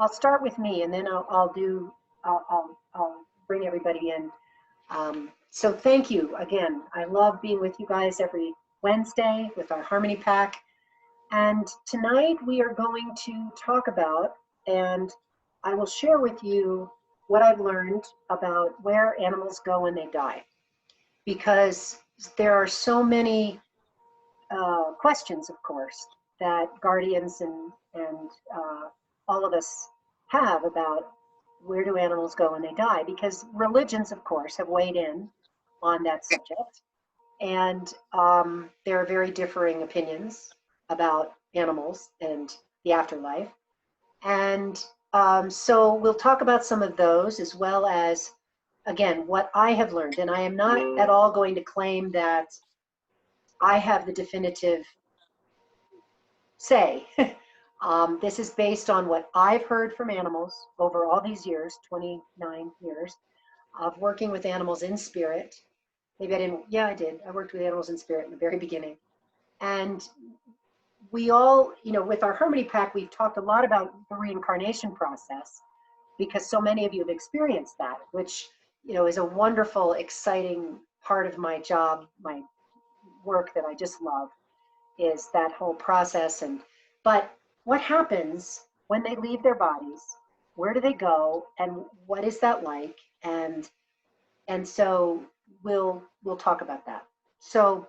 I'll start with me, and then I'll bring everybody in. So thank you again. I love being with you guys every Wednesday with our Harmony Pack. And tonight we are going to talk about, and I will share with you what I've learned about where animals go when they die. Because there are so many questions, of course, that guardians and all of us have about where do animals go when they die, because religions, of course, have weighed in on that subject, and there are very differing opinions about animals and the afterlife. And so we'll talk about some of those, as well as, again, what I have learned. And I am not at all going to claim that I have the definitive say. This is based on what I've heard from animals over all these years, 29 years of working with animals in spirit. Maybe I didn't, yeah, I did. I worked with animals in spirit in the very beginning. And we all, with our Harmony Pack, we've talked a lot about the reincarnation process, because so many of you have experienced that, which, is a wonderful, exciting part of my job, my work that I just love, is that whole process. But what happens when they leave their bodies? Where do they go, and what is that like? And so we'll talk about that. So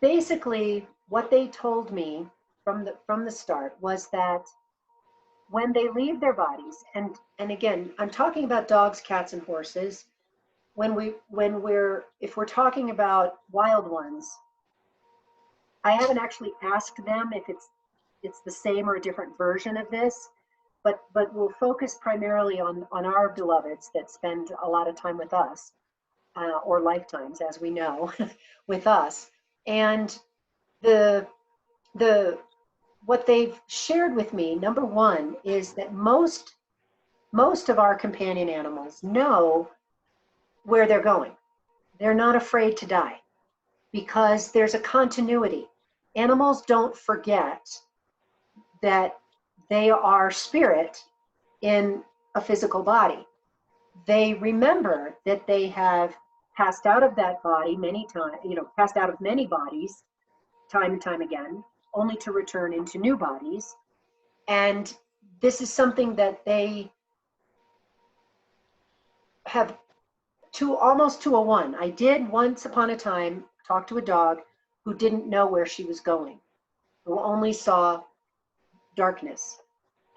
basically, what they told me from the start was that when they leave their bodies, and again, I'm talking about dogs, cats, and horses. If we're talking about wild ones, I haven't actually asked them if it's the same or a different version of this, but we'll focus primarily on our beloveds that spend a lot of time with us, or lifetimes, as we know, with us. And what they've shared with me, number one, is that most of our companion animals know where they're going. They're not afraid to die, because there's a continuity. Animals don't forget that they are spirit in a physical body. They remember that they have passed out of that body many times, passed out of many bodies time and time again, only to return into new bodies. And this is something that they have almost to a one. I did once upon a time talk to a dog who didn't know where she was going, who only saw darkness.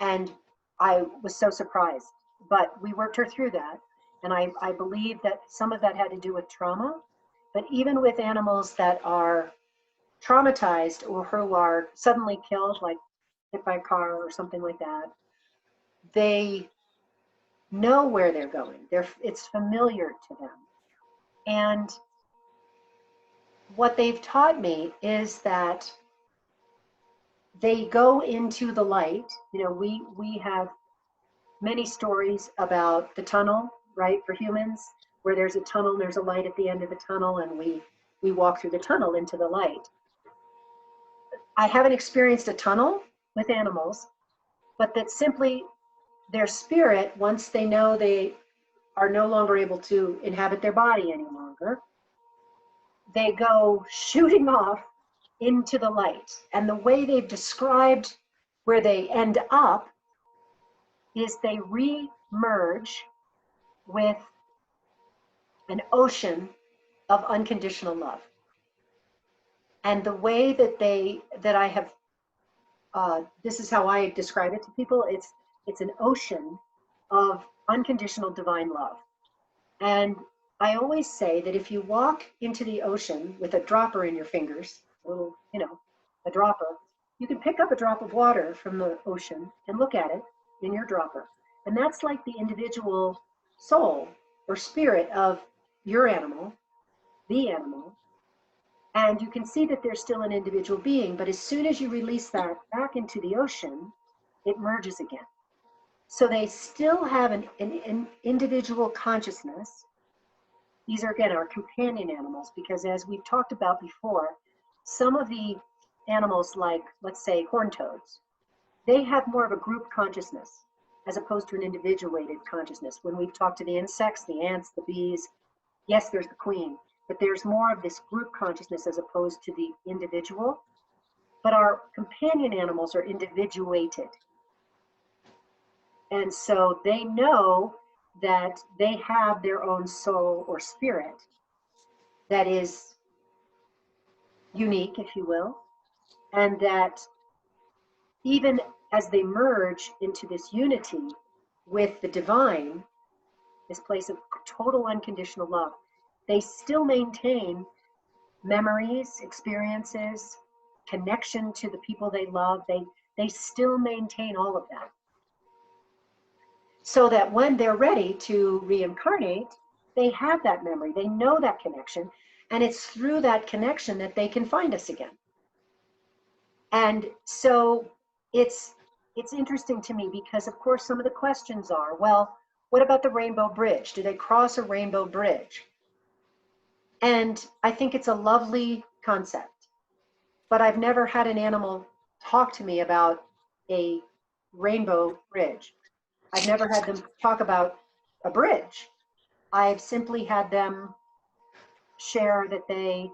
And I was so surprised, but we worked her through that. And I believe that some of that had to do with trauma. But even with animals that are traumatized or who are suddenly killed, like hit by a car or something like that, they know where they're going. It's familiar to them. And what they've taught me is that they go into the light. We have many stories about the tunnel, right, for humans, where there's a tunnel and there's a light at the end of the tunnel, and we walk through the tunnel into the light. I haven't experienced a tunnel with animals, but that simply their spirit, once they know they are no longer able to inhabit their body any longer, they go shooting off into the light. And the way they've described where they end up is they re-merge with an ocean of unconditional love. And the way that I have, this is how I describe it to people, it's an ocean of unconditional divine love. And I always say that if you walk into the ocean with a dropper in your fingers, a little, a dropper, you can pick up a drop of water from the ocean and look at it in your dropper. And that's like the individual soul or spirit of your animal, the animal. And you can see that there's still an individual being, but as soon as you release that back into the ocean, it merges again. So they still have an individual consciousness. These are, again, our companion animals, because as we've talked about before, some of the animals, like, let's say, horned toads, they have more of a group consciousness as opposed to an individuated consciousness. When we've talked to the insects, the ants, the bees, yes, there's the queen, but there's more of this group consciousness as opposed to the individual. But our companion animals are individuated. And so they know that they have their own soul or spirit that is unique, if you will, and that even as they merge into this unity with the divine, this place of total unconditional love, they still maintain memories, experiences, connection to the people they love. They still maintain all of that. So that when they're ready to reincarnate, they have that memory, they know that connection, and it's through that connection that they can find us again. And so it's interesting to me because, of course, some of the questions are, well, what about the Rainbow Bridge? Do they cross a rainbow bridge? And I think it's a lovely concept, but I've never had an animal talk to me about a rainbow bridge. I've never had them talk about a bridge. I've simply had them share that they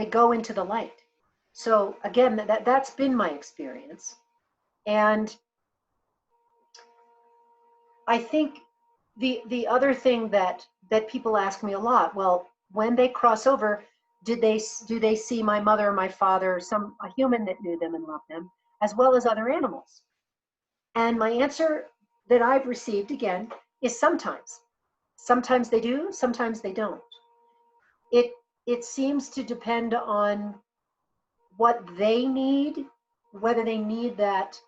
go into the light. So again, that's been my experience. And I think the other thing that people ask me a lot, well, when they cross over, do they see my mother or my father, a human that knew them and loved them, as well as other animals? And my answer that I've received again is sometimes. Sometimes they do, sometimes they don't. It seems to depend on what they need, whether they need that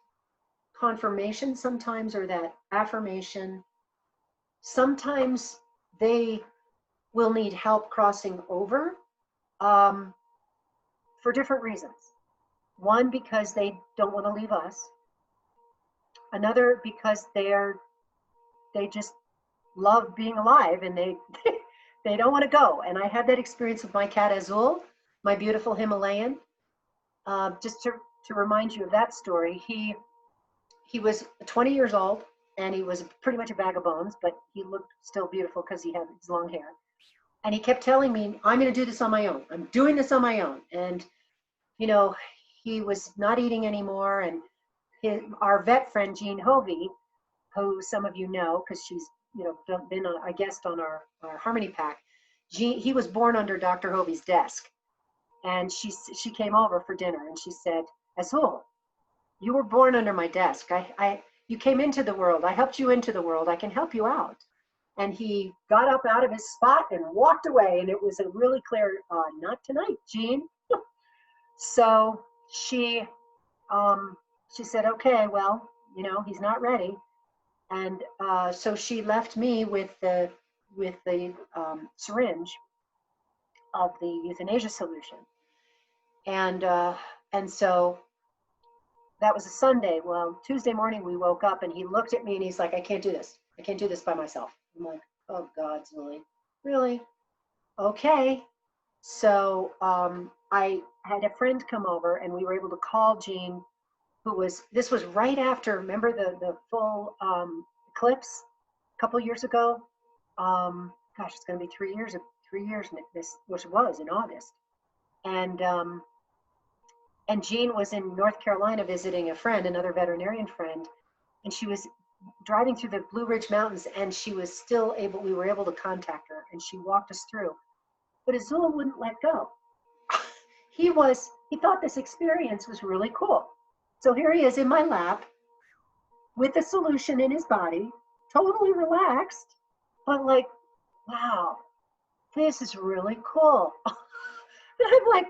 confirmation sometimes or that affirmation. Sometimes they will need help crossing over for different reasons. One, because they don't want to leave us. Another, because they just love being alive and they they don't want to go. And I had that experience with my cat Azul, my beautiful Himalayan. Just to remind you of that story, he was 20 years old and he was pretty much a bag of bones, but he looked still beautiful because he had his long hair. And he kept telling me, I'm going to do this on my own. I'm doing this on my own. And, you know, he was not eating anymore. And our vet friend, Jean Hovey, who some of you know, because she's, you know, been a guest on our Harmony Pack. He was born under Dr. Hovey's desk. And she came over for dinner and she said, Azul, you were born under my desk. You came into the world. I helped you into the world. I can help you out. And he got up out of his spot and walked away. And it was a really clear, not tonight, Jean. So she said, okay, well, you know, he's not ready. And so she left me with the syringe of the euthanasia solution. And so that was a Sunday. Well, Tuesday morning we woke up and he looked at me and he's like, I can't do this. I can't do this by myself. I'm like, oh God, Zully, really? Okay. So I had a friend come over and we were able to call Jean, this was right after, remember the full eclipse a couple years ago? Gosh, it's going to be 3 years, which was in August. And Jean was in North Carolina visiting a friend, another veterinarian friend, and she was driving through the Blue Ridge Mountains, and we were able to contact her, and she walked us through. But Azul wouldn't let go. He thought this experience was really cool. So here he is in my lap with the solution in his body, totally relaxed, but like, wow, this is really cool. And I'm like,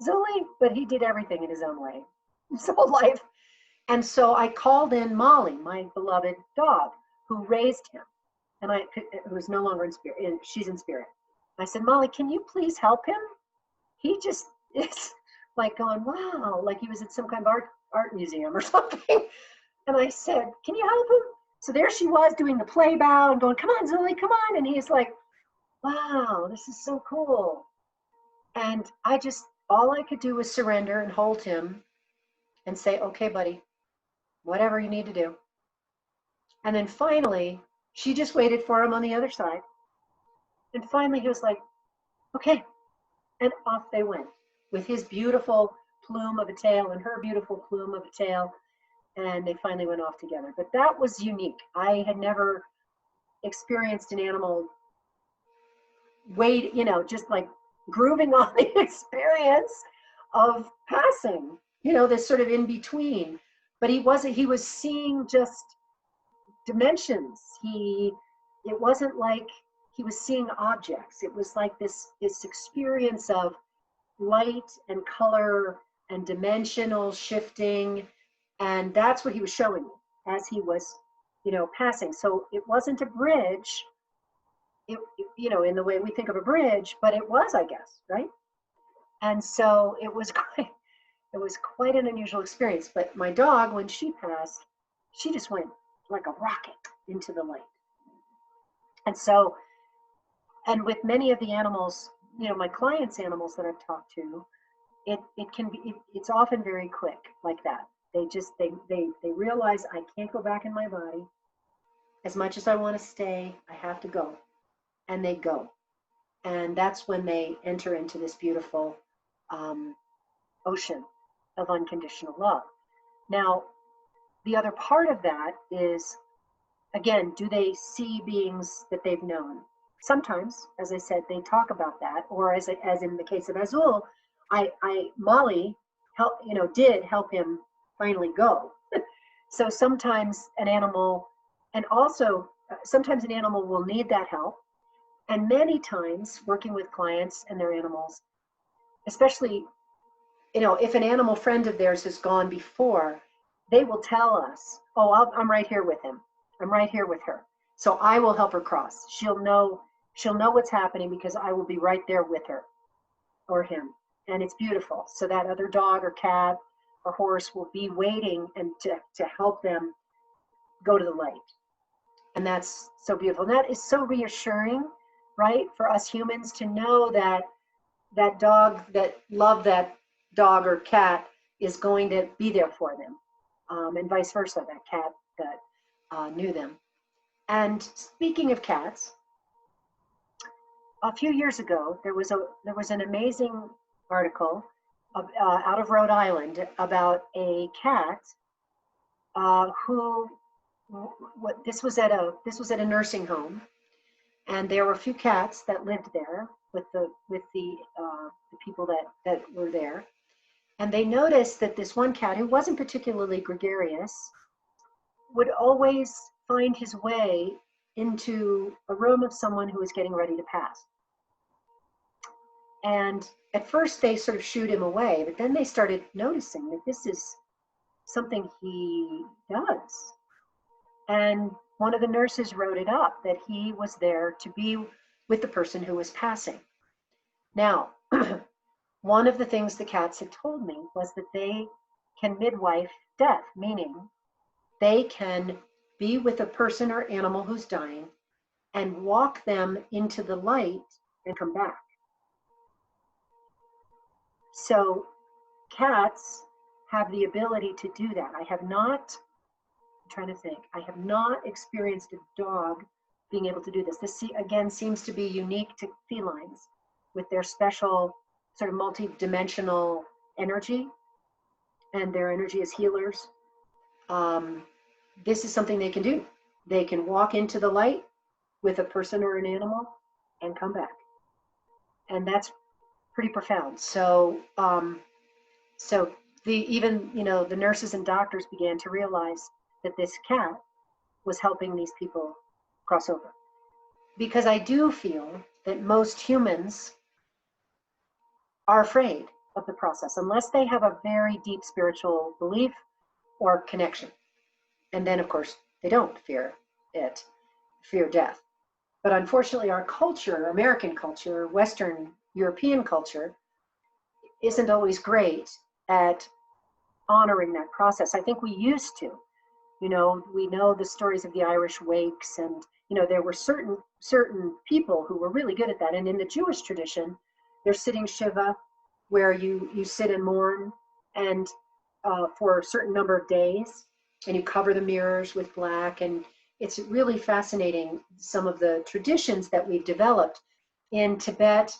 Zully, but he did everything in his own way, his whole life. And so I called in Molly, my beloved dog, who raised him, and who's no longer in spirit. She's in spirit. I said, Molly, can you please help him? He just is like going, wow, like he was at some kind of art museum or something. And I said, can you help him? So there she was doing the play bow and going, come on, Zully, come on. And he's like, wow, this is so cool. And I just all I could do was surrender and hold him and say, okay, buddy, whatever you need to do. And then finally, she just waited for him on the other side. And finally, he was like, okay. And off they went with his beautiful plume of a tail and her beautiful plume of a tail. And they finally went off together. But that was unique. I had never experienced an animal wait, just like grooving on the experience of passing, this sort of in between. But he was seeing just dimensions. It wasn't like he was seeing objects. It was like this experience of light and color and dimensional shifting. And that's what he was showing me as he was, passing. So it wasn't a bridge, in the way we think of a bridge, but it was, I guess, right? And so it was quite an unusual experience. But my dog, when she passed, she just went like a rocket into the light. And so, and with many of the animals, my clients' animals that I've talked to, it's often very quick like that. They realize I can't go back in my body. As much as I want to stay, I have to go. And they go. And that's when they enter into this beautiful ocean of unconditional love. Now, the other part of that is, again, do they see beings that they've known? Sometimes, as I said, they talk about that, or as in the case of Azul, Molly did help him finally go. So sometimes an animal, and also sometimes an animal will need that help. And many times working with clients and their animals, especially, if an animal friend of theirs has gone before, they will tell us, oh, I'm right here with him. I'm right here with her. So I will help her cross. She'll know what's happening because I will be right there with her or him. And it's beautiful. So that other dog or cat or horse will be waiting and to help them go to the light. And that's so beautiful. And that is so reassuring, right? For us humans to know that that dog that loved that dog or cat is going to be there for them. And vice versa, that cat that knew them. And speaking of cats, a few years ago, there was an amazing article out of Rhode Island about a cat who this was at a nursing home, and there were a few cats that lived there with the people that were there, and they noticed that this one cat, who wasn't particularly gregarious, would always find his way into a room of someone who was getting ready to pass. And at first they sort of shooed him away, but then they started noticing that this is something he does. And one of the nurses wrote it up that he was there to be with the person who was passing. Now, one of the things the cats had told me was that they can midwife death, meaning they can be with a person or animal who's dying and walk them into the light and come back. So cats have the ability to do that. I have not experienced a dog being able to do this. This, again, seems to be unique to felines with their special sort of multi-dimensional energy, and their energy as healers. This is something they can do. They can walk into the light with a person or an animal and come back. And that's pretty profound. So, the nurses and doctors began to realize that this cat was helping these people cross over. Because I do feel that most humans are afraid of the process unless they have a very deep spiritual belief or connection. And then, of course, they don't fear death. But unfortunately, our culture, American culture, Western European culture, isn't always great at honoring that process. I think we used to. We know the stories of the Irish wakes, and there were certain people who were really good at that. And in the Jewish tradition, they're sitting Shiva, where you sit and mourn, and for a certain number of days, and you cover the mirrors with black. And it's really fascinating, some of the traditions that we've developed. In Tibet,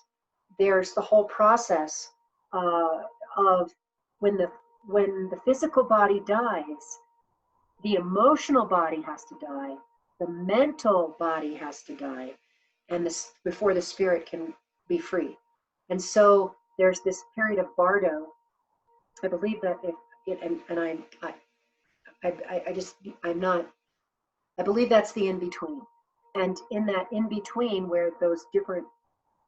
there's the whole process of when the physical body dies, the emotional body has to die, the mental body has to die, and this before the spirit can be free. And so there's this period of bardo. I believe that if it, and I just, I'm not, I believe that's the in between. And in that in between, where those different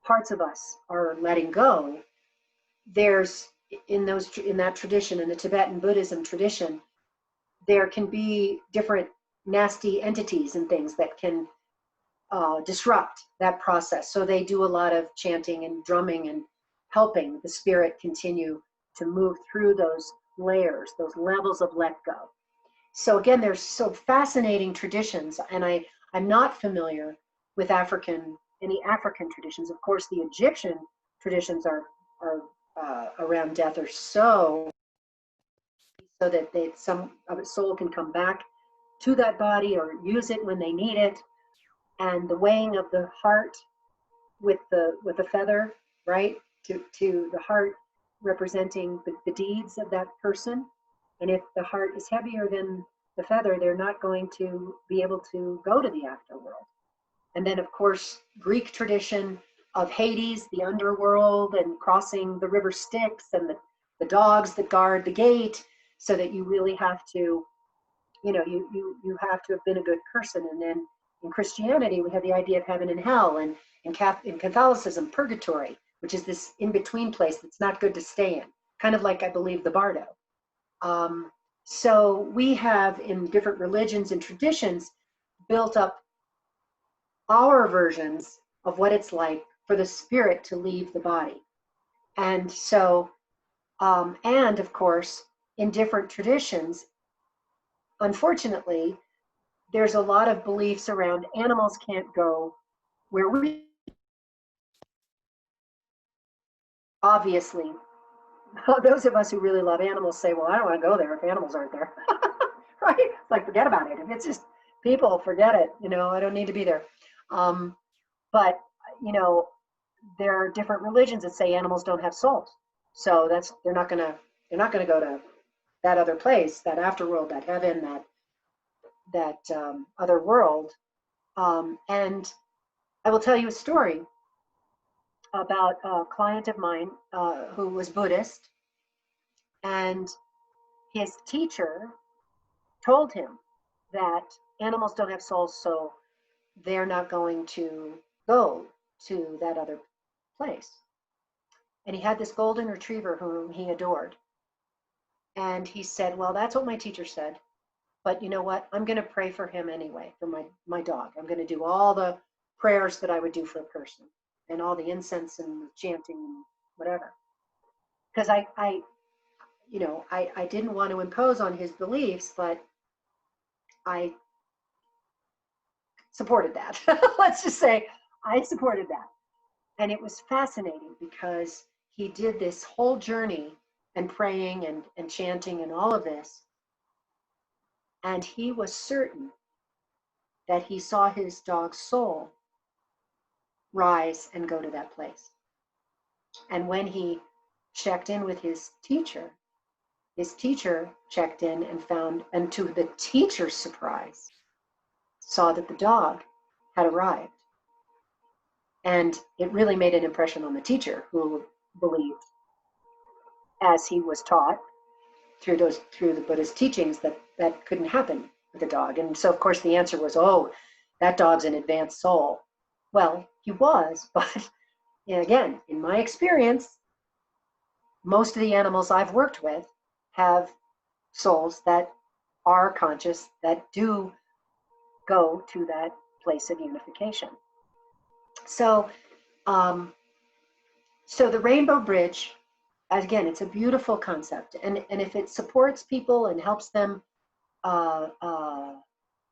parts of us are letting go, there's in that tradition, in the Tibetan Buddhism tradition, there can be different nasty entities and things that can disrupt that process. So they do a lot of chanting and drumming and helping the spirit continue to move through those layers, those levels of let go. So again, there's so fascinating traditions, and I'm not familiar with any African traditions. Of course, the Egyptian traditions are around death are so that some of its soul can come back to that body or use it when they need it. And the weighing of the heart with the feather, right, to the heart representing the deeds of that person. And if the heart is heavier than the feather, they're not going to be able to go to the afterworld. And then, of course, Greek tradition of Hades, the underworld, and crossing the river Styx, and the dogs that guard the gate, so that you really have to, you have to have been a good person. And then in Christianity, we have the idea of heaven and hell, and in Catholicism, purgatory, which is this in-between place that's not good to stay in, kind of like, I believe, the Bardo. So we have, in different religions and traditions, built up our versions of what it's like for the spirit to leave the body. And so, and of course, in different traditions, unfortunately, there's a lot of beliefs around animals can't go where we, obviously, those of us who really love animals say, well, I don't want to go there if animals aren't there. Right? It's like, forget about it. If it's just people, forget it. I don't need to be there. But, there are different religions that say animals don't have souls. So they're not gonna go to that other place, that afterworld, that heaven, that other world. And I will tell you a story about a client of mine who was Buddhist, and his teacher told him that animals don't have souls, so they're not going to go to that other place. And he had this golden retriever whom he adored. And he said, well, that's what my teacher said. But you know what? I'm going to pray for him anyway, for my dog. I'm going to do all the prayers that I would do for a person, and all the incense and chanting and whatever. Because I didn't want to impose on his beliefs, but I supported that. Let's just say I supported that. And it was fascinating because he did this whole journey and praying and chanting and all of this. And he was certain that he saw his dog's soul rise and go to that place. And when he checked in with his teacher checked in and found, and to the teacher's surprise, saw that the dog had arrived. And it really made an impression on the teacher, who believed, as he was taught through the Buddhist teachings, that couldn't happen with a dog. And so, of course, the answer was, oh, that dog's an advanced soul. Well, he was, but again, in my experience, most of the animals I've worked with have souls that are conscious, that do go to that place of unification. So, so the Rainbow Bridge, again, it's a beautiful concept, and if it supports people and helps them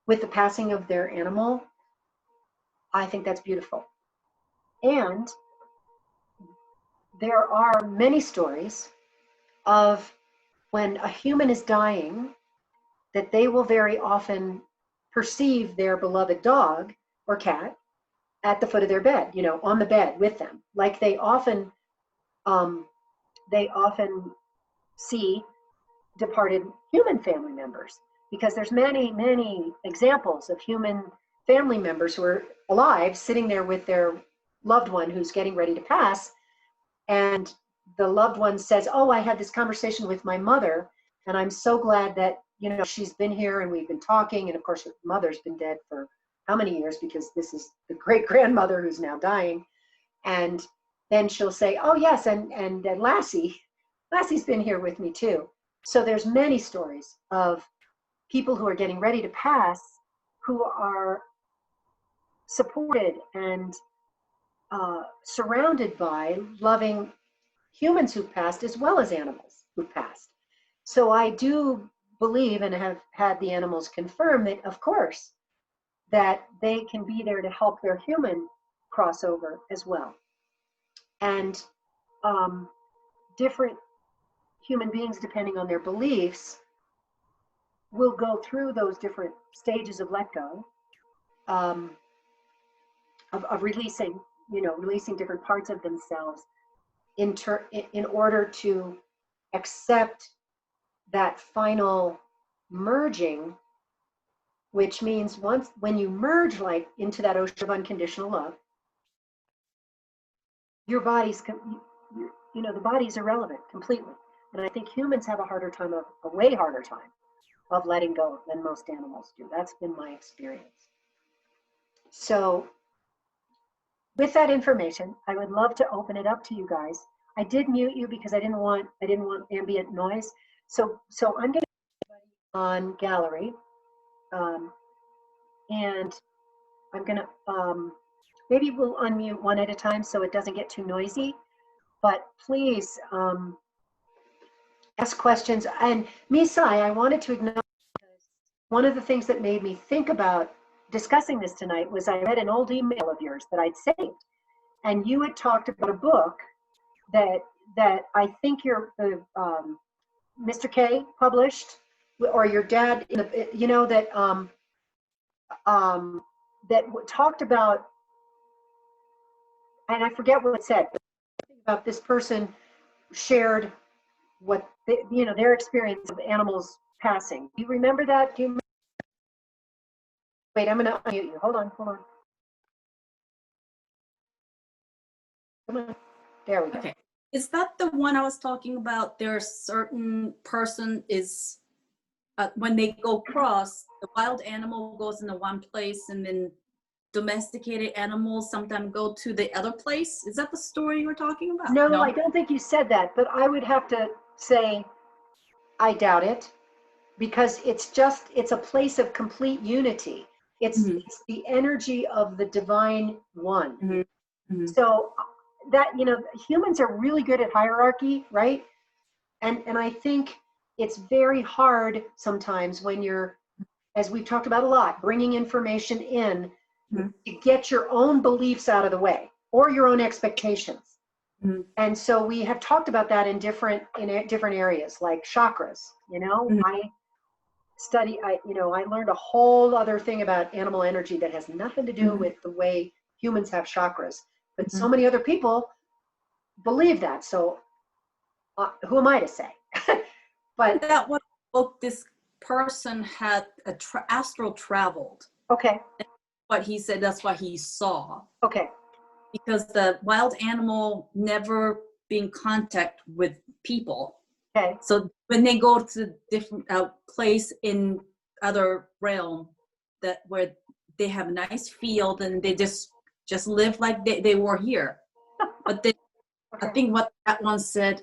with the passing of their animal, I think that's beautiful. And there are many stories of when a human is dying, that they will very often perceive their beloved dog or cat at the foot of their bed, you know, on the bed with them. Like um, they often see departed human family members, because there's many examples of human family members who are alive sitting there with their loved one who's getting ready to pass, and the loved one says, oh, I had this conversation with my mother, and I'm so glad that, you know, she's been here and we've been talking. And of course, her mother's been dead for how many years, because this is the great grandmother who's now dying. And then she'll say, oh yes, and Lassie's been here with me too. So there's many stories of people who are getting ready to pass, who are supported and surrounded by loving humans who've passed, as well as animals who've passed. So I do believe, and have had the animals confirm, that of course that they can be there to help their human crossover as well. And different human beings, depending on their beliefs, will go through those different stages of let go, of releasing, you know, releasing different parts of themselves in order to accept that final merging, which means when you merge like into that ocean of unconditional love, your body's, you know, the body's irrelevant completely. And I think humans have a way harder time of letting go than most animals do. That's been my experience. So with that information, I would love to open it up to you guys. I did mute you because I didn't want ambient noise. So I'm going to on gallery, and I'm going to maybe we'll unmute one at a time so it doesn't get too noisy. But please ask questions. And Misai, I wanted to acknowledge, one of the things that made me think about discussing this tonight was I read an old email of yours that I'd saved, and you had talked about a book that I think your Mr. K published, or your dad, you know, that talked about, and I forget what it said, but about this person shared what you know, their experience of animals passing. Do you remember that? Do you remember? Wait, I'm going to unmute you. Hold on. Come on. There we go. Okay. Is that the one I was talking about? There's certain person is, when they go cross, the wild animal goes into one place, and then domesticated animals sometimes go to the other place? Is that the story you were talking about? No, I don't think you said that, but I would have to say I doubt it, because it's a place of complete unity. It's the energy of the divine one. So that, you know, humans are really good at hierarchy, right? And I think it's very hard sometimes when you're, as we've talked about a lot, bringing information in to get your own beliefs out of the way, or your own expectations. And so we have talked about that in different areas, like chakras. You know, I learned a whole other thing about animal energy that has nothing to do with the way humans have chakras. But so many other people believe that. So who am I to say? But that what book this person had astral traveled. Okay. What he said, that's what he saw. Okay. Because the wild animal never be in contact with people. Okay. So when they go to different place in other realm, that where they have a nice field and they just live like they were here. But then I think what that one said,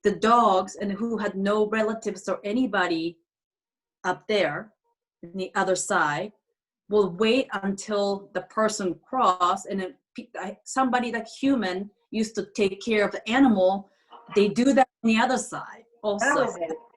the dogs and who had no relatives or anybody up there on the other side will wait until the person cross, and then somebody like human used to take care of the animal. They do that on the other side also.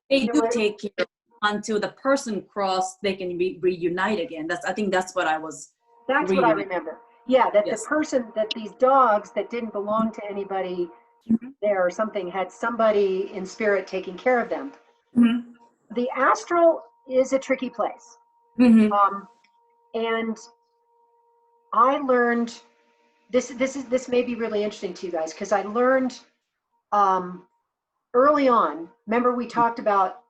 They do take care until the person cross, they can reunite again. I think that's what I was That's reading. What I remember. Yeah, that the person, that these dogs that didn't belong to anybody Mhm. there or something, had somebody in spirit taking care of them. Mhm. The astral is a tricky place. Mhm. Um, and I learned this may be really interesting to you guys, because I learned um, early on. Remember, we talked about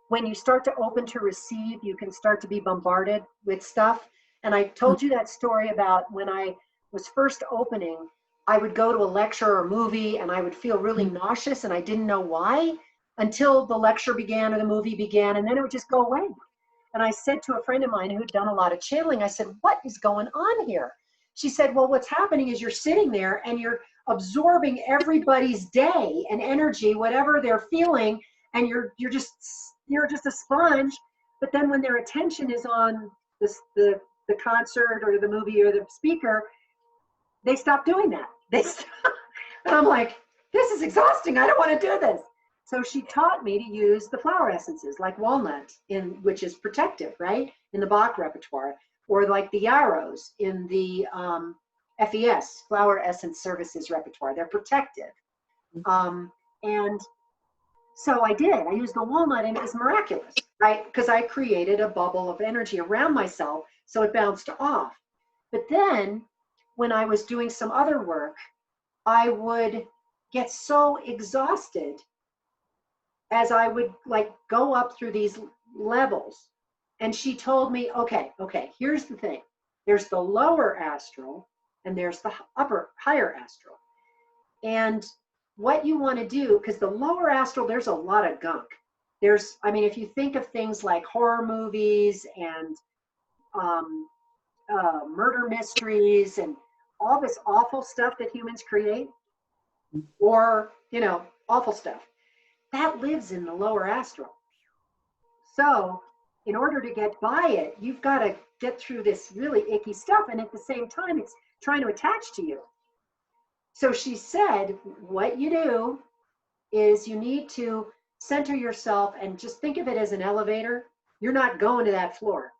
when you start to open to receive, you can start to be bombarded with stuff. And I told you that story about when I was first opening, I would go to a lecture or movie and I would feel really nauseous and I didn't know why until the lecture began or the movie began, and then it would just go away. And I said to a friend of mine who'd done a lot of channeling, I said, what is going on here? She said, well, what's happening is you're sitting there and you're absorbing everybody's day and energy, whatever they're feeling, and you're just a sponge. But then when their attention is on the concert or the movie or the speaker, they stop doing that. And I'm like, this is exhausting. I don't want to do this. So she taught me to use the flower essences like walnut, which is protective, right? In the Bach repertoire, or like the yarrows in the FES, flower essence services repertoire. They're protective. And so I did. I used the walnut and it was miraculous, right? Because I created a bubble of energy around myself so it bounced off. But then when I was doing some other work, I would get so exhausted as I would like go up through these levels. And she told me, okay, here's the thing. There's the lower astral and there's the higher astral. And what you want to do, because the lower astral, there's a lot of gunk. If you think of things like horror movies and um, murder mysteries and all this awful stuff that humans create, or, awful stuff, that lives in the lower astral. So, in order to get by it, you've got to get through this really icky stuff. And at the same time, it's trying to attach to you. So she said, what you do is you need to center yourself and just think of it as an elevator. You're not going to that floor.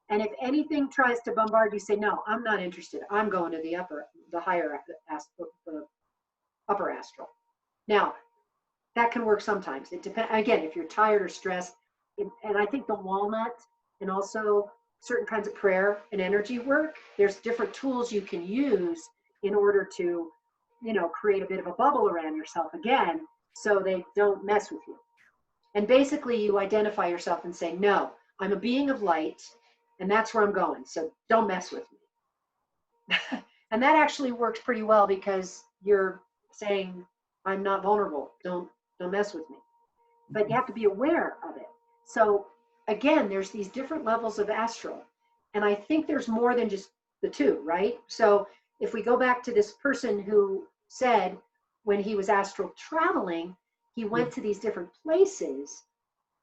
And if anything tries to bombard you, say, no, I'm not interested. I'm going to the higher astral, the upper astral. Now, that can work sometimes. It depends, again, if you're tired or stressed. And I think the walnut and also certain kinds of prayer and energy work, there's different tools you can use in order to, create a bit of a bubble around yourself again, so they don't mess with you. And basically you identify yourself and say, no, I'm a being of light and that's where I'm going. So don't mess with me. And that actually works pretty well because you're saying, I'm not vulnerable. Don't mess with me. But you have to be aware of it. So again, there's these different levels of astral. And I think there's more than just the two, right? So if we go back to this person who said when he was astral traveling, he went to these different places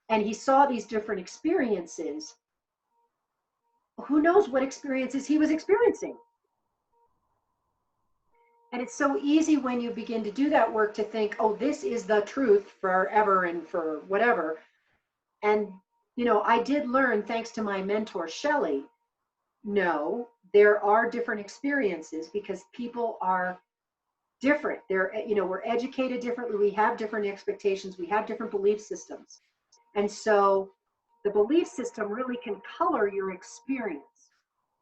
and he saw these different experiences. Who knows what experiences he was experiencing? And it's so easy when you begin to do that work to think, oh, this is the truth forever and for whatever. And, I did learn, thanks to my mentor, Shelley, no, there are different experiences because people are different. We're educated differently. We have different expectations. We have different belief systems. And so the belief system really can color your experience.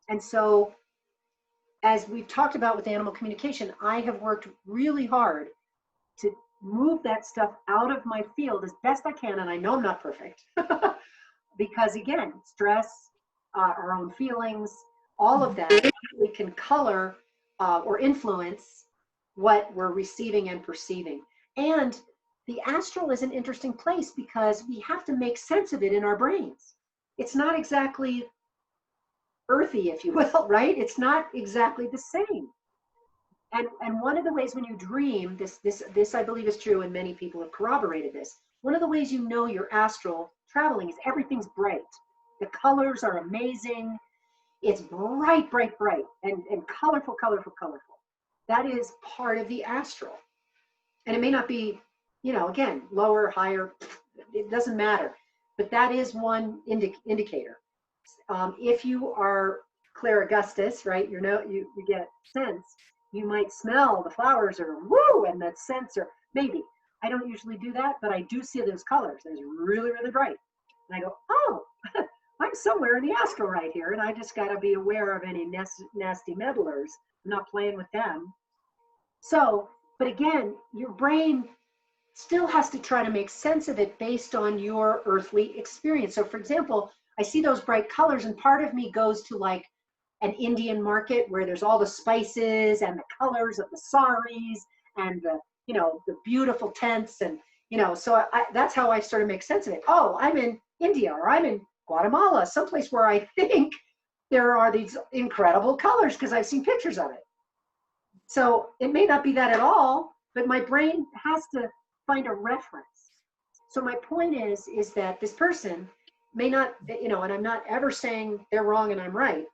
And so, as we've talked about with animal communication, I have worked really hard to move that stuff out of my field as best I can. And I know I'm not perfect because, again, stress, our own feelings, all of that really can color or influence what we're receiving and perceiving. And the astral is an interesting place because we have to make sense of it in our brains. It's not exactly earthy, if you will, right? It's not exactly the same. And one of the ways when you dream, this I believe is true, and many people have corroborated this. One of the ways you know you're astral traveling is everything's bright. The colors are amazing. It's bright, bright, bright, and colorful, colorful, colorful. That is part of the astral. And it may not be, again, lower, higher, it doesn't matter. But that is one indicator. If you are Claire Augustus, right, you get sense, you might smell the flowers or woo, and that scents or maybe. I don't usually do that, but I do see those colors. They're really, really bright. And I go, oh, I'm somewhere in the astral right here, and I just got to be aware of any nasty meddlers. I'm not playing with them. So, but again, your brain still has to try to make sense of it based on your earthly experience. So, for example, I see those bright colors, and part of me goes to like an Indian market where there's all the spices and the colors of the saris and the, you know, the beautiful tents. And, you know, so that's how I sort of make sense of it. Oh, I'm in India, or I'm in Guatemala, someplace where I think there are these incredible colors because I've seen pictures of it. So it may not be that at all, but my brain has to find a reference. So my point is that this person may not, you know, and I'm not ever saying they're wrong and I'm right,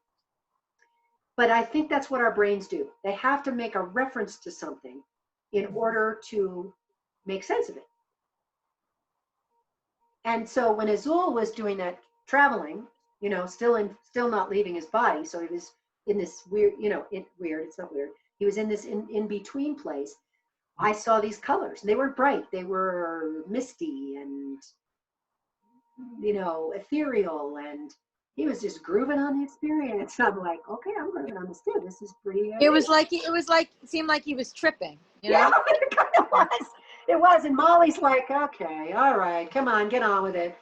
but I think that's what our brains do. They have to make a reference to something in order to make sense of it. And so when Azul was doing that traveling, you know, still not leaving his body, so he was in this weird, you know, it's not weird. He was in this in between place. I saw these colors. They weren't bright. They were misty and, you know, ethereal, and he was just grooving on the experience. I'm like, okay, I'm grooving on this too. This is pretty. It seemed like he was tripping. You know? Yeah, it kind of was. It was, and Molly's like, okay, all right, come on, get on with it.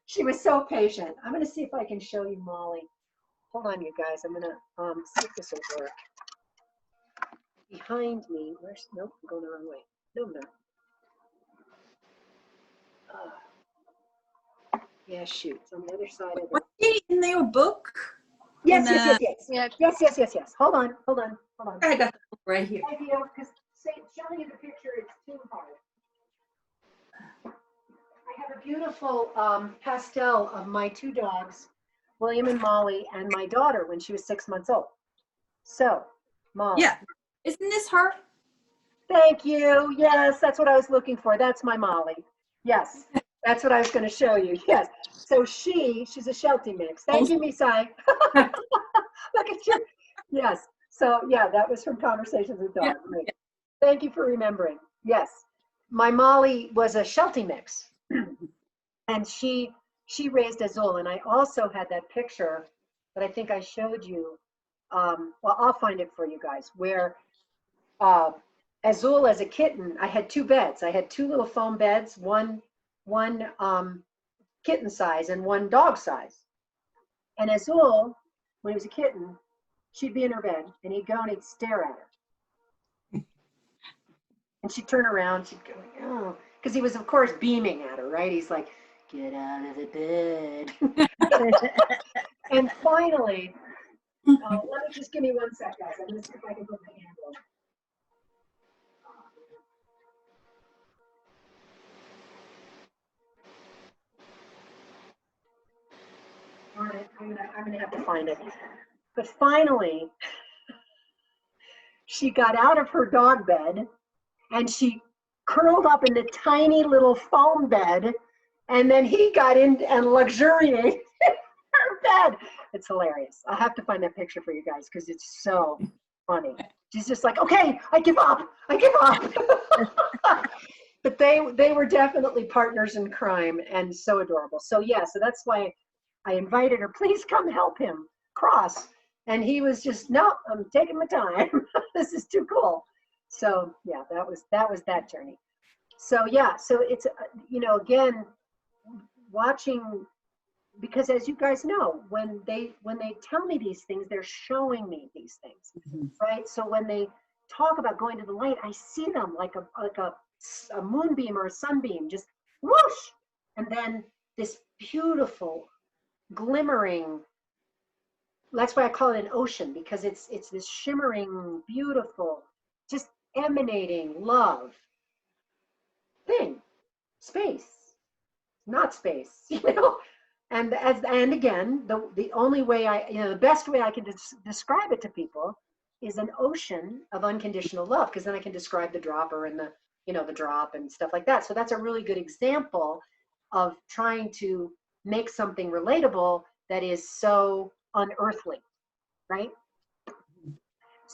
She was so patient. I'm gonna see if I can show you Molly. Hold on, you guys. I'm gonna see if this will work. Behind me, nope, I'm going the wrong way. No, no. Yeah, shoot, it's on the other side of it. Was she in your book? Yes, In, yes. Hold on. I got the book right here. Thank you, because showing you the picture is too hard. I have a beautiful pastel of my two dogs, William and Molly, and my daughter when she was 6 months old. So, Molly. Yeah. Isn't this her? Thank you. Yes, that's what I was looking for. That's my Molly. Yes, that's what I was going to show you. Yes. So she's a Sheltie mix. Thank you, Misai. Look at you. Yes. So yeah, that was from Conversations with Dogs. Yeah. Thank you for remembering. Yes. My Molly was a Sheltie mix. And she raised Azul. And I also had that picture that I think I showed you. Well, I'll find it for you guys, where Azul as a kitten, I had two beds. I had two little foam beds, one kitten size and one dog size. And Azul, when he was a kitten, she'd be in her bed and he'd go and he'd stare at her. And she'd turn around, she'd go, oh, because he was, of course, beaming at her, right? He's like, get out of the bed. And finally, let me just give me 1 sec, guys. I'm going to see if I can put my hand on. Darn it, I'm gonna have to find it. But finally, she got out of her dog bed and she curled up in the tiny little foam bed, and then he got in and luxuriated in her bed. It's hilarious. I'll have to find that picture for you guys because it's so funny. She's just like, okay, I give up. But they were definitely partners in crime and so adorable. So yeah, so that's why I invited her, please come help him cross. And he was just, no, I'm taking my time. This is too cool. So yeah, that was that journey. So yeah, so it's, you know, again, watching, because as you guys know, when they tell me these things, they're showing me these things, right? So when they talk about going to the light, I see them like a moonbeam or a sunbeam, just whoosh, and then this beautiful glimmering. That's why I call it an ocean, because it's this shimmering, beautiful, just emanating love thing, space, not space, you know. And again, the only way the best way I can describe it to people is an ocean of unconditional love, because then I can describe the dropper and the drop and stuff like that. So that's a really good example of trying to make something relatable that is so unearthly, right?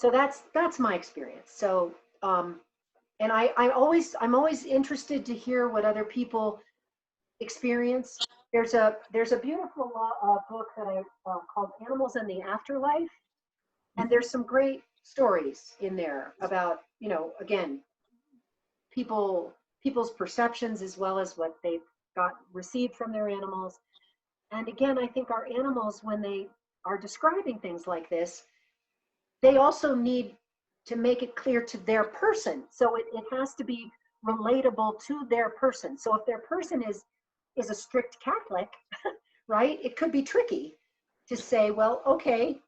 so that's my experience. So, and I'm always interested to hear what other people experience. There's a beautiful book that I called Animals and the Afterlife, and there's some great stories in there about, again, people's perceptions as well as what they've got received from their animals. And again, I think our animals, when they are describing things like this, they also need to make it clear to their person. So it has to be relatable to their person. So if their person is a strict Catholic, right, it could be tricky to say, well, okay,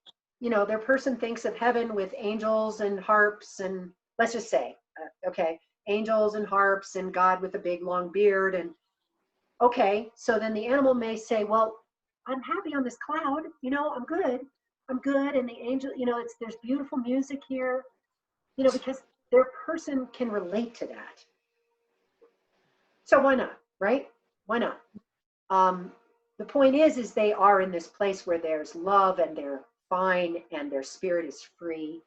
their person thinks of heaven with angels and harps, and let's just say, okay, angels and harps and God with a big long beard. And okay, so then the animal may say, well, I'm happy on this cloud, I'm good. I'm good. And the angel, there's beautiful music here, because their person can relate to that. So why not, right? Why not? The point is they are in this place where there's love and they're fine and their spirit is free.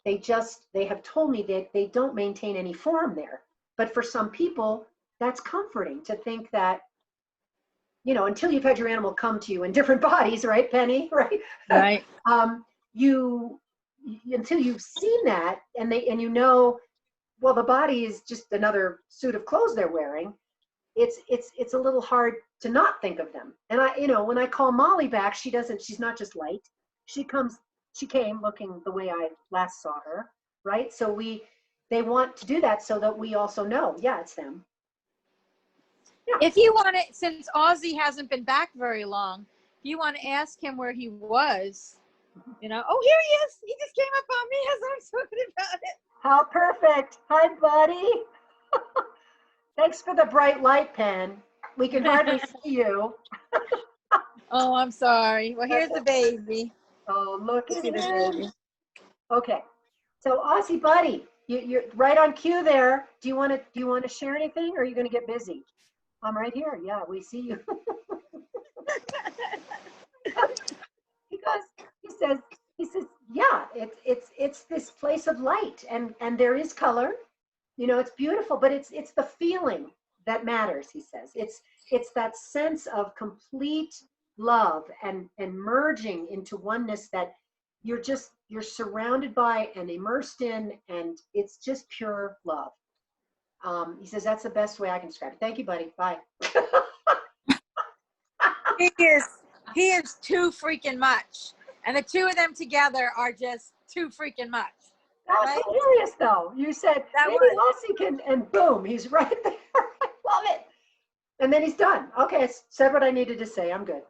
They have told me that they don't maintain any form there. But for some people, that's comforting to think that, until you've had your animal come to you in different bodies, right, Penny? Right? Right. You until you've seen that and well, the body is just another suit of clothes they're wearing. It's a little hard to not think of them. And when I call Molly back, she's not just light. She came looking the way I last saw her, right? So they want to do that so that we also know, yeah, it's them. Yeah. If you want to, since Ozzy hasn't been back very long, if you want to ask him where he was, oh, here he is. He just came up on me as I'm talking about it. How perfect. Hi, buddy. Thanks for the bright light, Pen. We can hardly see you. Oh, I'm sorry. Well, here's the baby. Oh, look at See the him. baby. Okay. So, Aussie buddy, you're right on cue there. Do you want to share anything, or are you going to get busy? I'm right here. Yeah, we see you. Because he says, yeah, it's this place of light, and there is color. It's beautiful, but it's the feeling that matters. He says it's that sense of complete love and merging into oneness that you're surrounded by and immersed in, and it's just pure love. He says that's the best way I can describe it. Thank you, buddy. Bye. He is too freaking much, and the two of them together are just too freaking much. That was hilarious, though. You said maybe Lassie can, and boom, he's right there. I love it. And then he's done. Okay, I said what I needed to say. I'm good.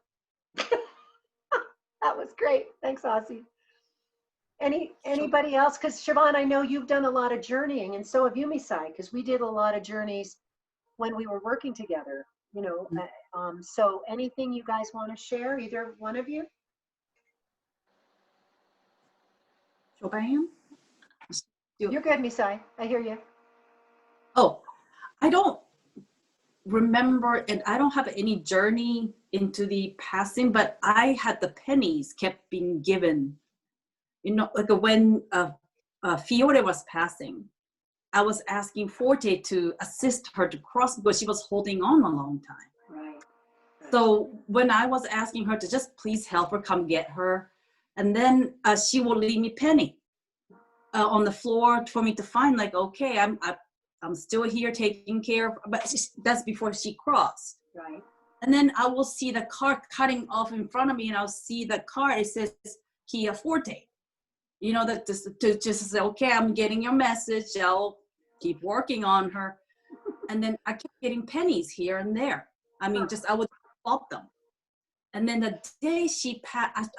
That was great. Thanks, Ozzy. Anybody else? Because Siobhan, I know you've done a lot of journeying, and so have you, Misai, because we did a lot of journeys when we were working together. So anything you guys want to share, either one of you? Siobhan? You're good, Misai. I hear you. Oh, I don't remember, and I don't have any journey into the passing, but I had the pennies kept being given. Like when Fiore was passing, I was asking Forte to assist her to cross because she was holding on a long time. Right. So when I was asking her to just please help her, come get her, and then she will leave me Penny on the floor for me to find, like, okay, I'm still here taking care of, but that's before she crossed. Right. And then I will see the car cutting off in front of me, and I'll see the car, it says Kia Forte. That just say, okay, I'm getting your message. I'll keep working on her. And then I kept getting pennies here and there. I mean, I would swap them. And then the day she passed,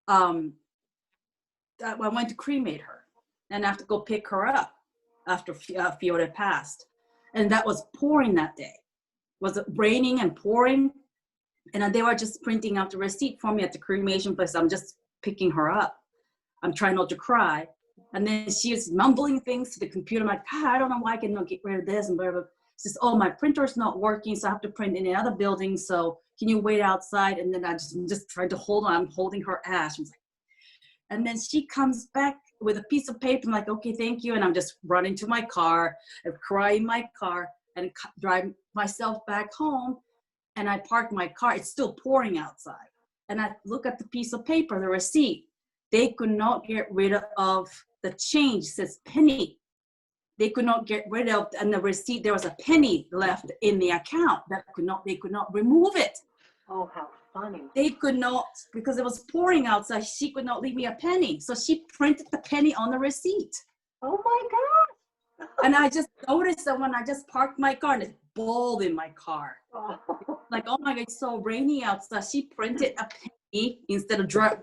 I went to cremate her, and I have to go pick her up after Fiona passed. And that was pouring that day. Was it raining and pouring? And they were just printing out the receipt for me at the cremation place. I'm just picking her up. I'm trying not to cry. And then she is mumbling things to the computer. I'm like, I don't know why I cannot get rid of this. And blah, blah. She says, oh, my printer's not working, so I have to print in another building. So can you wait outside? And then I'm just trying to hold on. I'm holding her ash. I was like, And then she comes back with a piece of paper. I'm like, okay, thank you. And I'm just running to my car and cry in my car and drive myself back home. And I park my car. It's still pouring outside. And I look at the piece of paper, the receipt. They could not get rid of the change. It says penny. They could not get rid of, and the receipt, there was a penny left in the account they could not remove it. Oh, how funny. They could not, because it was pouring outside, she could not leave me a penny. So she printed the penny on the receipt. Oh my God. And I just noticed that when I just parked my car and it's bald in my car. Oh. Like, oh my God, it's so rainy outside. She printed a penny instead of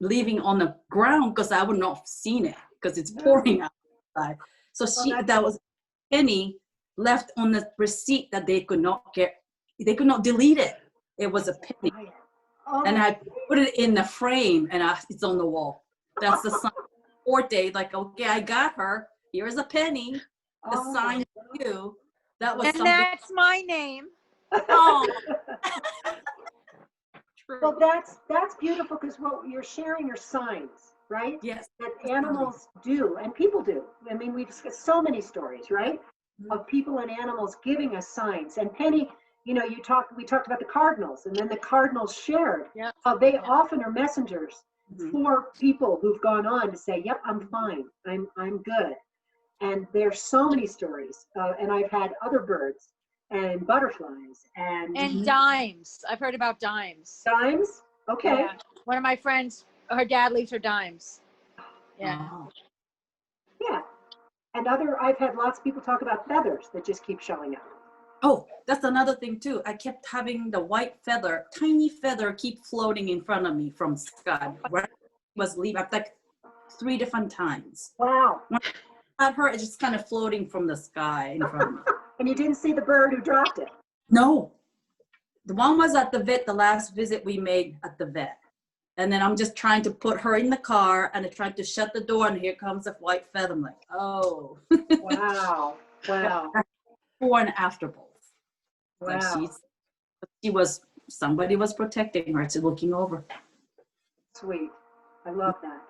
leaving on the ground because I would not have seen it because it's pouring outside. So that was a penny left on the receipt that they could not delete it. It was a penny. Oh. And I put it in the frame and it's on the wall. That's the sign. 4 days, like, okay, I got her. Here's a penny. The sign for you. That was And something. that's my name. Oh. True. Well, that's beautiful because what you're sharing are signs, right? Yes. That animals do and people do. I mean, we've got so many stories, right? Of people and animals giving us signs. And Penny, you know, we talked about the cardinals, and then the cardinals shared how they often are messengers for people who've gone on to say, yep, I'm fine. I'm good. And there's so many stories. And I've had other birds and butterflies and dimes. I've heard about dimes. dimes. Okay. Yeah. One of my friends, her dad leaves her dimes. Yeah. Oh. Yeah. And I've had lots of people talk about feathers that just keep showing up. Oh, that's another thing too. I kept having the white feather, tiny feather, keep floating in front of me from sky. Right, was leaving like 3 different times. Wow. When I had her, it's just kind of floating from the sky in front of me. And you didn't see the bird who dropped it? No, the one was at the vet. The last visit we made at the vet, and then I'm just trying to put her in the car, and I tried to shut the door, and here comes a white feather. I'm like, oh. Wow. Wow. Before and after both. Wow. Like somebody was protecting her, to looking over. Sweet. I love that.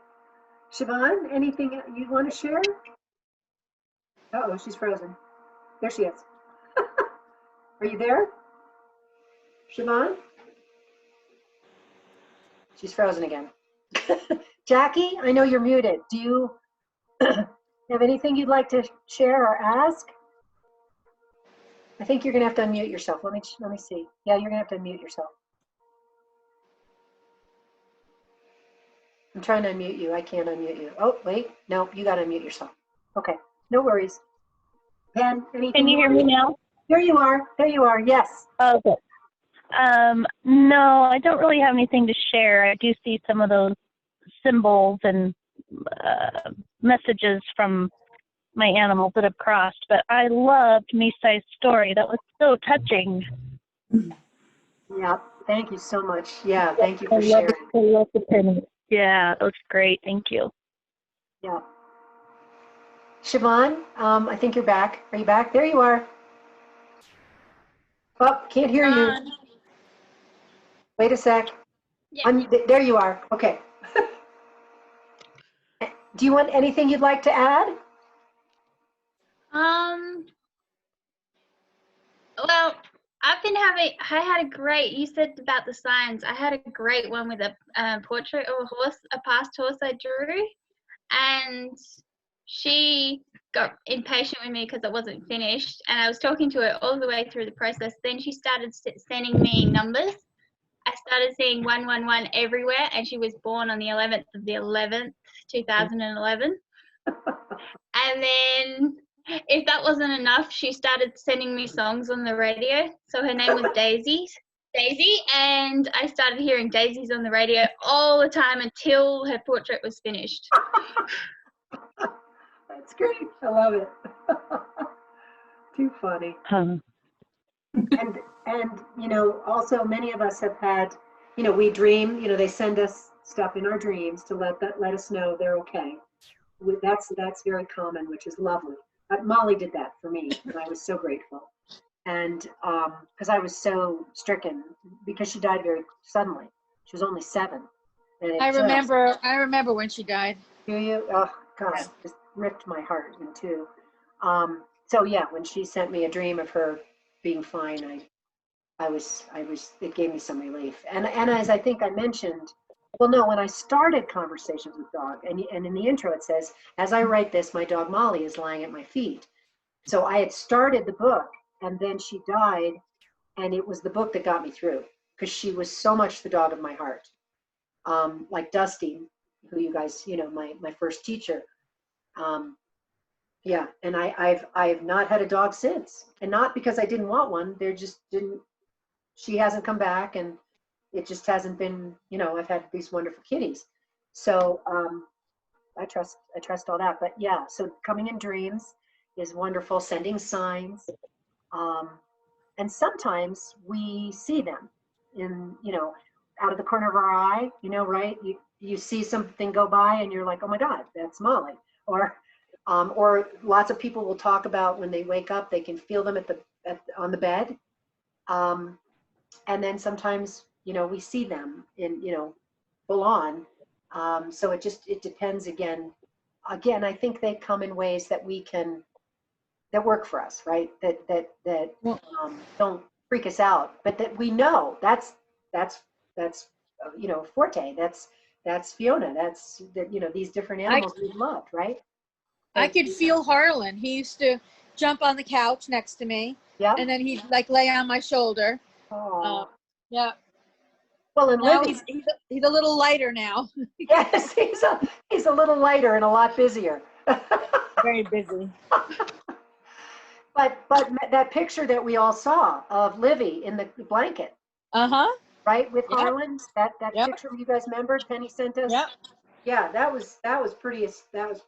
Siobhan, anything you want to share? Uh-oh, she's frozen. There she is. Are you there? Siobhan? She's frozen again. Jackie, I know you're muted. Do you have anything you'd like to share or ask? I think you're gonna have to unmute yourself. Let me see. Yeah, you're gonna have to unmute yourself. I'm trying to unmute you. I can't unmute you. Oh, wait. No, you gotta unmute yourself. Okay, no worries. Pen, anything? Can you hear me now? There you are. There you are. Yes. Okay. No, I don't really have anything to share. I do see some of those symbols and messages from my animals that have crossed, but I loved Misai's story. That was so touching. Yeah, thank you so much. Yeah, thank you for sharing. I love the pennies. Yeah, that was great. Thank you. Yeah. Siobhan, I think you're back. Are you back? There you are. Oh, can't hear you. Wait a sec. Yeah. There you are. Okay. Do you want anything you'd like to add? Well, I had a great, you said about the signs, I had a great one with a portrait of a horse, a past horse I drew, and she got impatient with me because it wasn't finished, and I was talking to her all the way through the process. Then she started sending me numbers. I started seeing 111 everywhere, and she was born on the 11th of the 11th, 2011. And then, if that wasn't enough, she started sending me songs on the radio. So her name was Daisy, and I started hearing Daisies on the radio all the time until her portrait was finished. That's great. I love it. Too funny. And you know, also many of us have had, you know, we dream, you know, they send us stuff in our dreams to let us know they're okay. That's very common, which is lovely. Molly did that for me, and I was so grateful. And because I was so stricken, because she died very suddenly. She was only 7, And it I just, remember when she died. do you? Oh gosh, just ripped my heart in two. So yeah, when she sent me a dream of her being fine, it gave me some relief. And as I think I mentioned, well, no, when I started Conversations with Dog, and in the intro it says, as I write this, my dog Molly is lying at my feet. So I had started the book, and then she died, and it was the book that got me through, because she was so much the dog of my heart. Like Dusty, who you guys, my first teacher. Yeah, and I've not had a dog since, and not because I didn't want one. There just didn't. She hasn't come back, and it just hasn't been. I've had these wonderful kitties, so I trust all that. But yeah, so coming in dreams is wonderful. Sending signs, and sometimes we see them in out of the corner of our eye. Right? You see something go by, and you're like, oh my God, that's Molly, or lots of people will talk about when they wake up, they can feel them on the bed. And then sometimes, we see them in, full on. So it depends again. I think they come in ways that that work for us, right? That don't freak us out, but that we know that's Forte, that's Fiona, these different animals we've loved, right? I could feel Harlan. He used to jump on the couch next to me, Yeah. and then he'd like lay on my shoulder. Oh. Yeah. Well, and Now Libby, he's a little lighter now. yes, he's a little lighter and a lot busier. Very busy. But that picture that we all saw of Livy in the blanket, right, with Yep. Harlan, that Yep. picture you guys remembered, Penny sent us. Yep. Yeah, that was pretty. That was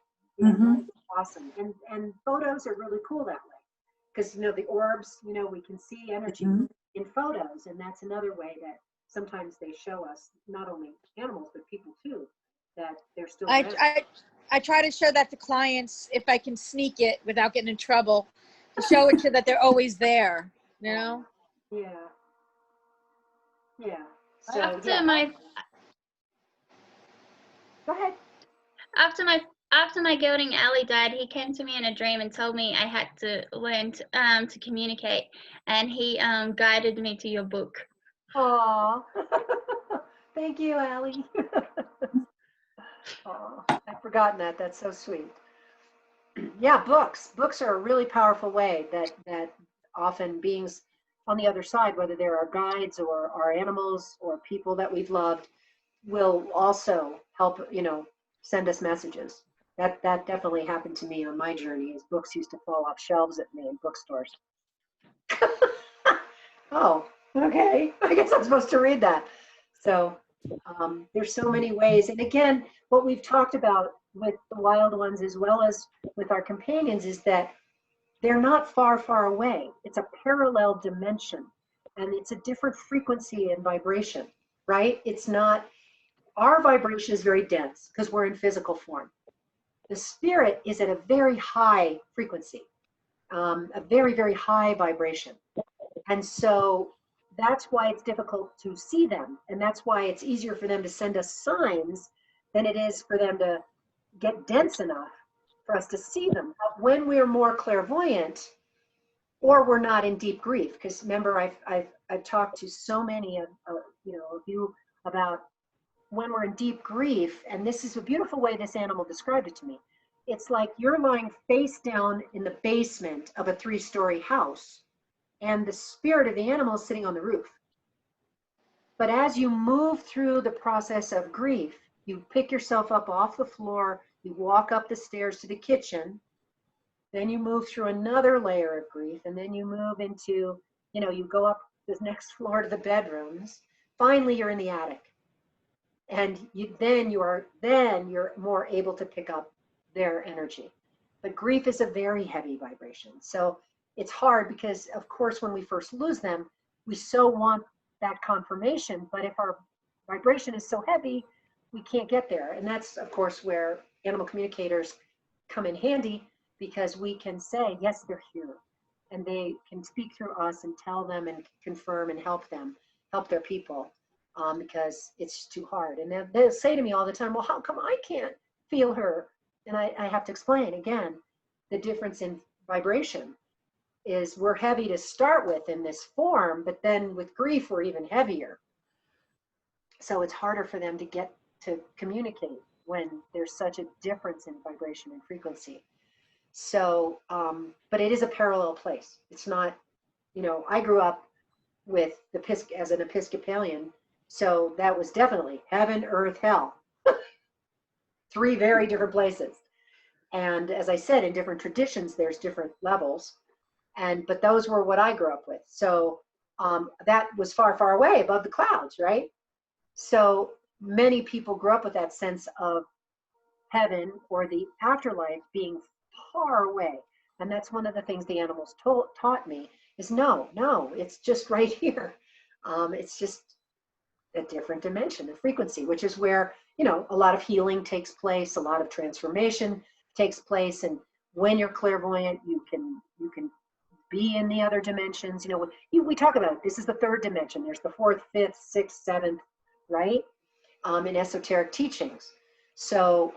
awesome. And photos are really cool that way, because the orbs, we can see energy in photos, and that's another way that sometimes they show us not only animals but people too, that they're still around. I try to show that to clients if I can sneak it without getting in trouble, to show it to that they're always there. Yeah. So go ahead. After my gelding Ali died, he came to me in a dream and told me I had to learn to communicate, and he guided me to your book. Aw. Thank you, Allie. Oh, I've forgotten that. That's so sweet. Yeah, books are a really powerful way that often beings on the other side, whether they're our guides or our animals or people that we've loved, will also help send us messages. That definitely happened to me on my journey, as books used to fall off shelves at me in bookstores. Oh, okay. I guess I'm supposed to read that. So there's so many ways. And again, what we've talked about with the wild ones as well as with our companions is that they're not far, far away. It's a parallel dimension, and it's a different frequency and vibration, right? It's not, our vibration is very dense because we're in physical form. The spirit is at a very high frequency, a very, very high vibration. And so that's why it's difficult to see them. And that's why it's easier for them to send us signs than it is for them to get dense enough for us to see them. But when we're more clairvoyant, or we're not in deep grief, because remember, I've talked to so many of you about when we're in deep grief, and this is a beautiful way this animal described it to me. It's like you're lying face down in the basement of a 3-story house, and the spirit of the animal is sitting on the roof. But as you move through the process of grief, you pick yourself up off the floor, you walk up the stairs to the kitchen, then you move through another layer of grief, and then you move into, you go up the next floor to the bedrooms. Finally, you're in the attic. And you're more able to pick up their energy. But grief is a very heavy vibration. So it's hard because, of course, when we first lose them, we so want that confirmation. But if our vibration is so heavy, we can't get there. And that's, of course, where animal communicators come in handy, because we can say, yes, they're here. And they can speak through us and tell them and confirm and help them, help their people. because it's too hard. And they'll say to me all the time, well, how come I can't feel her? And I have to explain again, the difference in vibration is we're heavy to start with in this form, but then with grief, we're even heavier. So it's harder for them to get to communicate when there's such a difference in vibration and frequency. So, but it is a parallel place. It's not, I grew up with as an Episcopalian, so that was definitely heaven, earth, hell. Three very different places. And as I said, in different traditions, there's different levels. But those were what I grew up with. So that was far, far away above the clouds, right? So many people grew up with that sense of heaven or the afterlife being far away. And that's one of the things the animals taught me is no, it's just right here. It's just a different dimension of frequency, which is where, a lot of healing takes place, a lot of transformation takes place. And when you're clairvoyant, you can be in the other dimensions. We talk about this is the third dimension. There's the fourth, fifth, sixth, seventh, right? In esoteric teachings. So,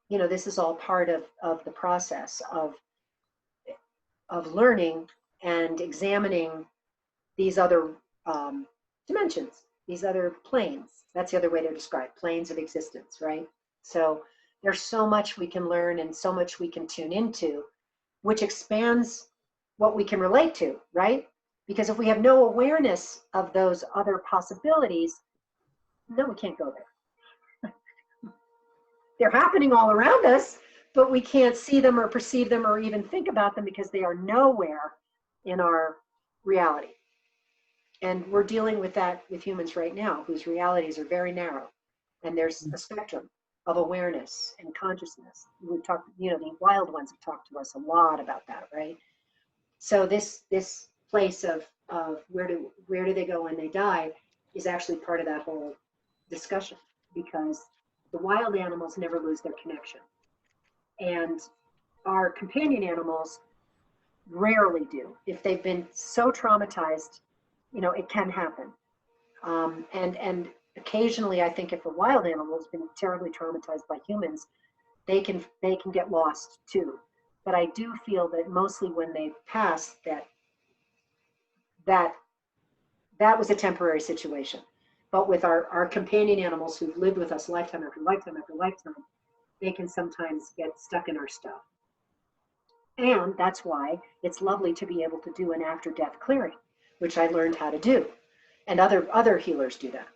this is all part of the process of learning and examining these other dimensions, these other planes. That's the other way to describe planes of existence, right? So there's so much we can learn and so much we can tune into, which expands what we can relate to, right? Because if we have no awareness of those other possibilities, no, we can't go there. They're happening all around us, but we can't see them or perceive them or even think about them because they are nowhere in our reality. And we're dealing with that with humans right now, whose realities are very narrow. And there's a spectrum of awareness and consciousness. We've talked, the wild ones have talked to us a lot about that, right? So this place of where do they go when they die is actually part of that whole discussion, because the wild animals never lose their connection. And our companion animals rarely do. If they've been so traumatized, it can happen. And occasionally, I think if a wild animal has been terribly traumatized by humans, they can get lost too. But I do feel that mostly when they pass, that was a temporary situation. But with our companion animals who've lived with us lifetime after lifetime after lifetime, they can sometimes get stuck in our stuff. And that's why it's lovely to be able to do an after-death clearing, which I learned how to do. And other healers do that.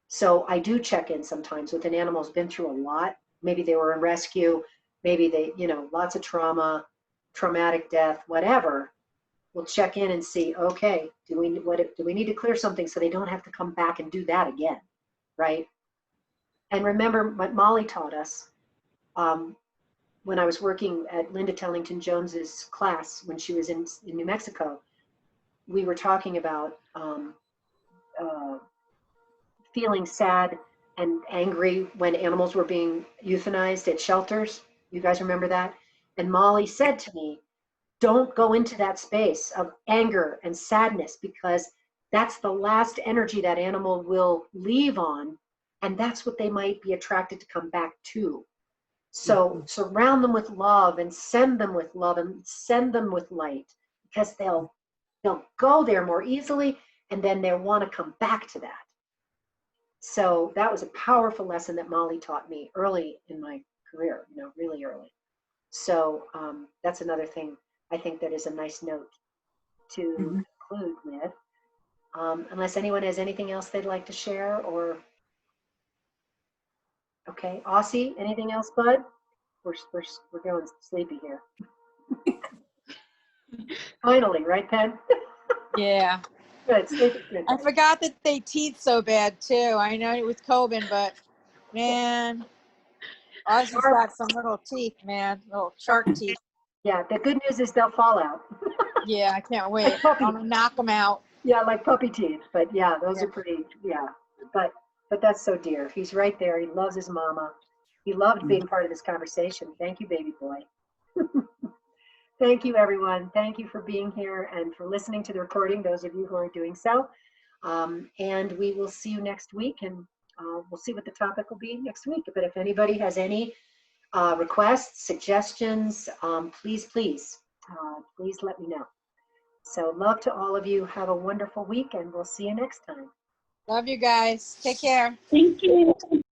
So I do check in sometimes with an animal who's been through a lot. Maybe they were in rescue, maybe they, lots of trauma, traumatic death, whatever. We'll check in and see, okay, do we need to clear something so they don't have to come back and do that again, right? And remember what Molly taught us when I was working at Linda Tellington Jones's class when she was in New Mexico. We were talking about feeling sad and angry when animals were being euthanized at shelters. You guys remember that? And Molly said to me, don't go into that space of anger and sadness, because that's the last energy that animal will leave on, and that's what they might be attracted to come back to. So surround them with love and send them with love and send them with light, because they'll go there more easily, and then they'll want to come back to that. So that was a powerful lesson that Molly taught me early in my career, really early. So that's another thing I think that is a nice note to conclude with. Unless anyone has anything else they'd like to share, or okay, Aussie, anything else, bud? We're going sleepy here. Finally, right, Pen? Yeah. Good, sleepy. Good. I forgot that they teeth so bad too. I know it was Coben, but man, Ozzy's got some little teeth, man, little shark teeth. Yeah, the good news is they'll fall out. Yeah, I can't wait. Like puppy. I'm gonna knock them out. Yeah, like puppy teeth. But yeah, those are pretty. Yeah, but that's so dear. He's right there. He loves his mama. He loved being part of this conversation. Thank you, baby boy. Thank you, everyone. Thank you for being here and for listening to the recording, those of you who are doing so. And we will see you next week, and we'll see what the topic will be next week. But if anybody has any requests, suggestions, please let me know. So love to all of you. Have a wonderful week, and we'll see you next time. Love you guys. Take care. Thank you.